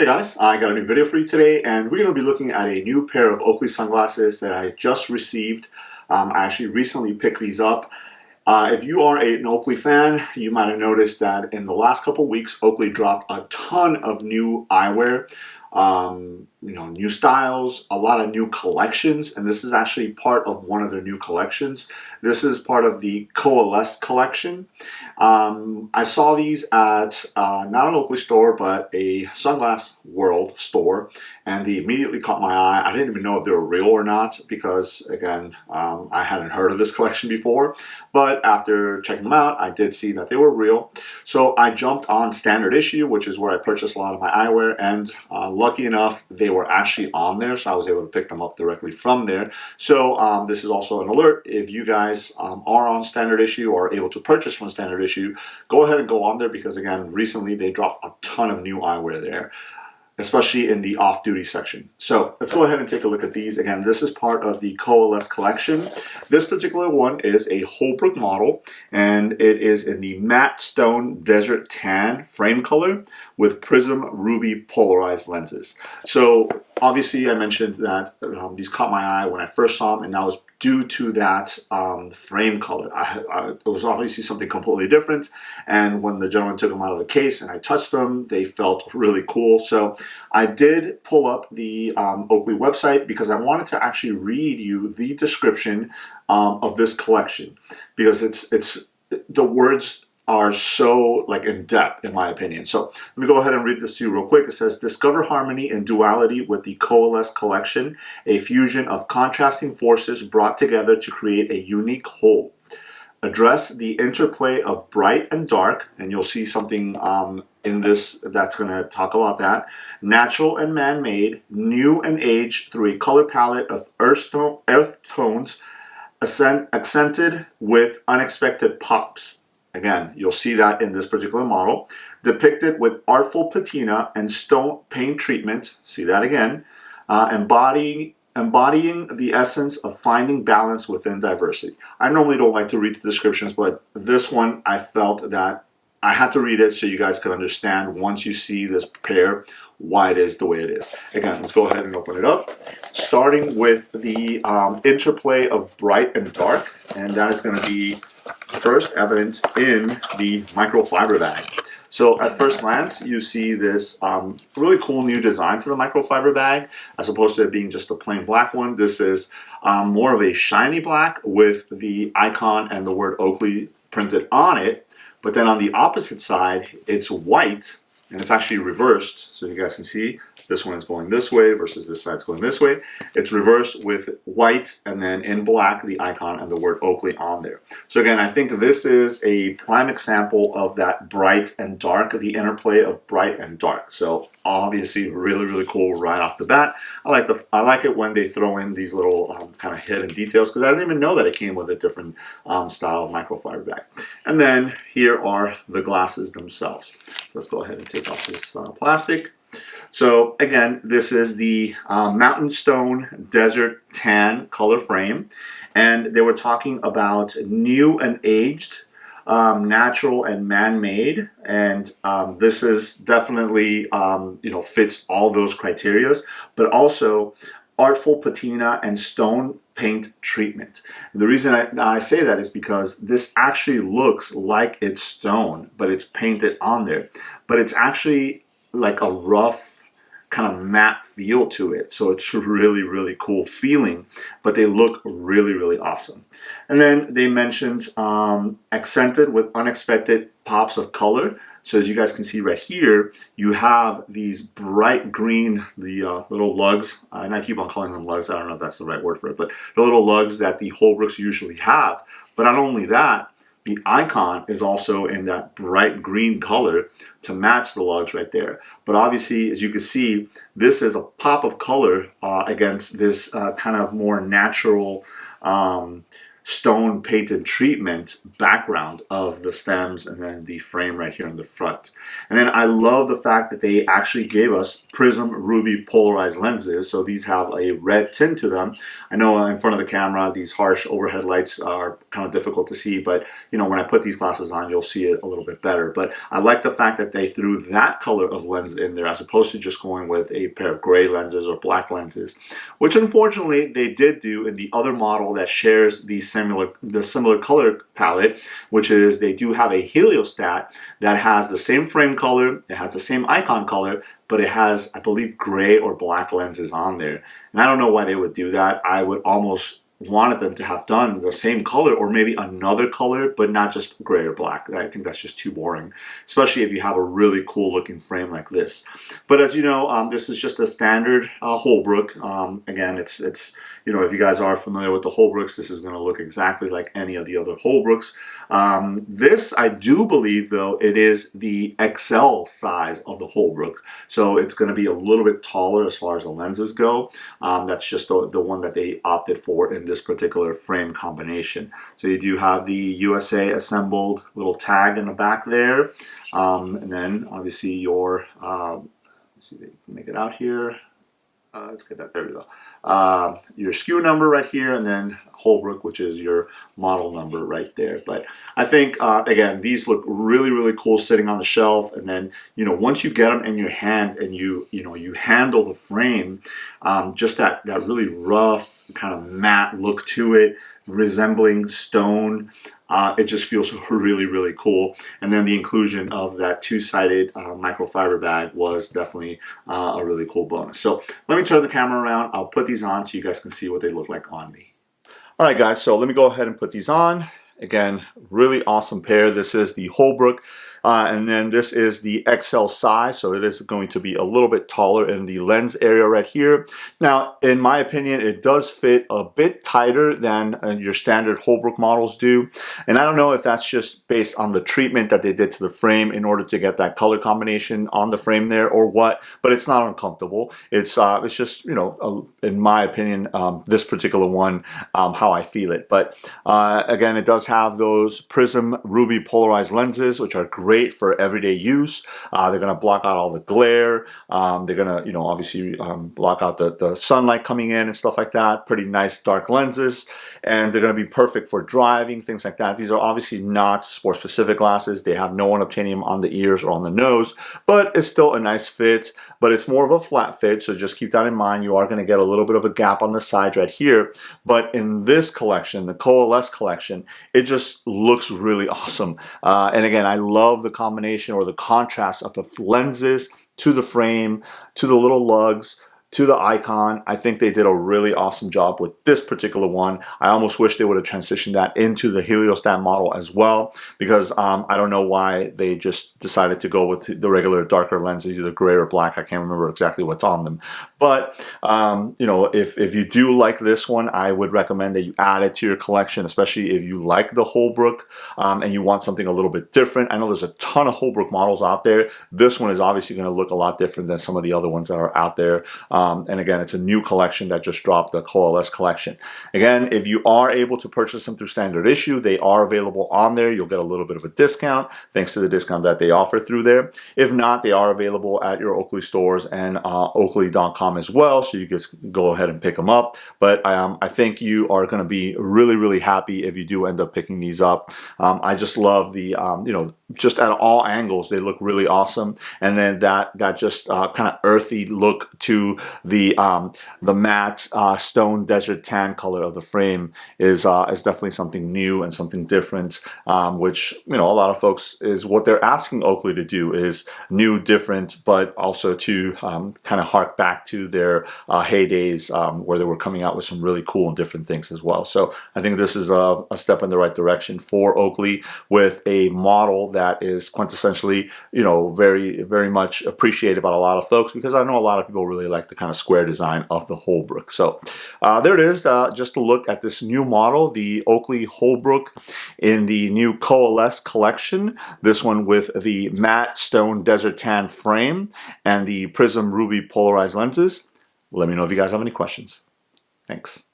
Hey guys, I got a new video for you today, and we're going to be looking at a new pair of Oakley sunglasses that I just received. I actually recently picked these up. If you are an Oakley fan, you might have noticed that in the last couple of weeks, Oakley dropped a ton of new eyewear, new styles, a lot of new collections, and this is actually part of one of their new collections. This is part of the Coalesce collection. I saw these at not an Oakley store, but a Sunglass World store, and they immediately caught my eye. I didn't even know if they were real or not because, again, I hadn't heard of this collection before. But after checking them out, I did see that they were real. So I jumped on standard issue, which is where I purchased a lot of my eyewear, and lucky enough, they were actually on there, so I was able to pick them up directly from there. So this is also an alert. If you guys are on standard issue or able to purchase from standard issue, go ahead and go on there because, again, recently they dropped a ton of new eyewear there, especially in the off-duty section. So let's go ahead and take a look at these. Again, this is part of the Coalesce collection. This particular one is a Holbrook model, and it is in the matte stone desert tan frame color with prism ruby polarized lenses. So obviously I mentioned that these caught my eye when I first saw them, and that was due to that frame color. It was obviously something completely different, and when the gentleman took them out of the case and I touched them, they felt really cool. So I did pull up the Oakley website because I wanted to actually read you the description of this collection, because it's the words are so in depth, in my opinion. So let me go ahead and read this to you real quick. It says, discover harmony and duality with the Coalesce collection, a fusion of contrasting forces brought together to create a unique whole. Address the interplay of bright and dark, and you'll see something in this that's going to talk about that. Natural and man-made, new and aged through a color palette of earth tones, accented with unexpected pops. Again, you'll see that in this particular model. Depicted with artful patina and stone paint treatment. See that again. Embodying the essence of finding balance within diversity. I normally don't like to read the descriptions, but this one I felt that I had to read it so you guys can understand, once you see this pair, why it is the way it is. Again, let's go ahead and open it up. Starting with the interplay of bright and dark, and that is going to be first evident in the microfiber bag. So at first glance, you see this really cool new design to the microfiber bag, as opposed to it being just a plain black one. This is more of a shiny black with the icon and the word Oakley printed on it. But then on the opposite side, it's white, and it's actually reversed. So you guys can see this one is going this way versus this side's going this way. It's reversed with white, and then in black, the icon and the word Oakley on there. So again, I think this is a prime example of that bright and dark, the interplay of bright and dark. So obviously really, really cool right off the bat. I like it when they throw in these little kind of hidden details, because I didn't even know that it came with a different style of microfiber bag. And then here are the glasses themselves. So let's go ahead and take off this plastic. So again, this is the Mountain Stone Desert Tan color frame, and they were talking about new and aged, natural and man-made, and this is definitely fits all those criterias, but also artful patina and stone paint treatment. The reason I say that is because this actually looks like it's stone, but it's painted on there, but it's actually like a rough kind of matte feel to it. So it's really, really cool feeling, but they look really, really awesome. And then they mentioned accented with unexpected pops of color. So as you guys can see right here, you have these bright green, the little lugs, and I keep on calling them lugs, I don't know if that's the right word for it, but the little lugs that the Holbrooks usually have. But not only that, the icon is also in that bright green color to match the lugs right there. But obviously, as you can see, this is a pop of color against this kind of more natural stone painted treatment background of the stems and then the frame right here in the front. And then I love the fact that they actually gave us prism ruby polarized lenses. So these have a red tint to them. I know in front of the camera, these harsh overhead lights are kind of difficult to see, but you know, when I put these glasses on, you'll see it a little bit better. But I like the fact that they threw that color of lens in there as opposed to just going with a pair of gray lenses or black lenses, which unfortunately they did do in the other model that shares the similar color palette, which is they do have a heliostat that has the same frame color, it has the same icon color, but it has, I believe, gray or black lenses on there. And I don't know why they would do that. I would almost wanted them to have done the same color or maybe another color, but not just gray or black. I think that's just too boring, especially if you have a really cool looking frame like this. But as you know, this is just a standard Holbrook. Again, it's you know, if you guys are familiar with the Holbrooks, this is going to look exactly like any of the other Holbrooks. This, I do believe, though, it is the XL size of the Holbrook. So it's going to be a little bit taller as far as the lenses go. That's just the one that they opted for in this particular frame combination. So you do have the USA assembled little tag in the back there. And then obviously your, let's see if you can make it out here. Let's get that, there we go. Your SKU number right here, and then Holbrook, which is your model number right there. But I think, again, these look really, really cool sitting on the shelf. And then, you know, once you get them in your hand and you handle the frame, just that really rough, kind of matte look to it, resembling stone. It just feels really, really cool. And then the inclusion of that two-sided microfiber bag was definitely a really cool bonus. So let me turn the camera around. I'll put these on so you guys can see what they look like on me. All right, guys, so let me go ahead and put these on. Again, really awesome pair. This is the Holbrook, and then this is the XL size, so it is going to be a little bit taller in the lens area right here. Now, in my opinion, it does fit a bit tighter than your standard Holbrook models do, and I don't know if that's just based on the treatment that they did to the frame in order to get that color combination on the frame there or what, but it's not uncomfortable. It's just, you know, in my opinion, this particular one, how I feel it. But again, it does have those prism ruby polarized lenses, which are great for everyday use. They're going to block out all the glare. They're going to, you know, obviously block out the sunlight coming in and stuff like that. Pretty nice dark lenses, and they're going to be perfect for driving, things like that. These are obviously not sport specific glasses. They have no unobtainium on the ears or on the nose, but it's still a nice fit, but it's more of a flat fit. So just keep that in mind. You are going to get a little bit of a gap on the side right here, but in this collection, the Coalesce collection, it just looks really awesome. And again, I love the combination or the contrast of the lenses to the frame, to the little lugs, to the icon. I think they did a really awesome job with this particular one. I almost wish they would have transitioned that into the heliostat model as well, because I don't know why they just decided to go with the regular darker lenses, either gray or black. I can't remember exactly what's on them. But you know, if you do like this one, I would recommend that you add it to your collection, especially if you like the Holbrook and you want something a little bit different. I know there's a ton of Holbrook models out there. This one is obviously going to look a lot different than some of the other ones that are out there. And again, it's a new collection that just dropped, the Coalesce collection. Again, if you are able to purchase them through standard issue, they are available on there. You'll get a little bit of a discount thanks to the discount that they offer through there. If not, they are available at your Oakley stores and Oakley.com as well, so you just go ahead and pick them up. But I think you are going to be really, really happy if you do end up picking these up. I just love the, you know, just at all angles, they look really awesome. And then that just kind of earthy look to the matte stone desert tan color of the frame is definitely something new and something different, which, you know, a lot of folks is what they're asking Oakley to do, is new, different, but also to kind of hark back to their heydays where they were coming out with some really cool and different things as well. So I think this is a step in the right direction for Oakley with a model that is quintessentially, you know, very, very much appreciated by a lot of folks, because I know a lot of people really like the kind of square design of the Holbrook. So there it is, just a look at this new model, the Oakley Holbrook in the new Coalesce collection. This one with the matte stone desert tan frame and the prism ruby polarized lenses. Let me know if you guys have any questions. Thanks.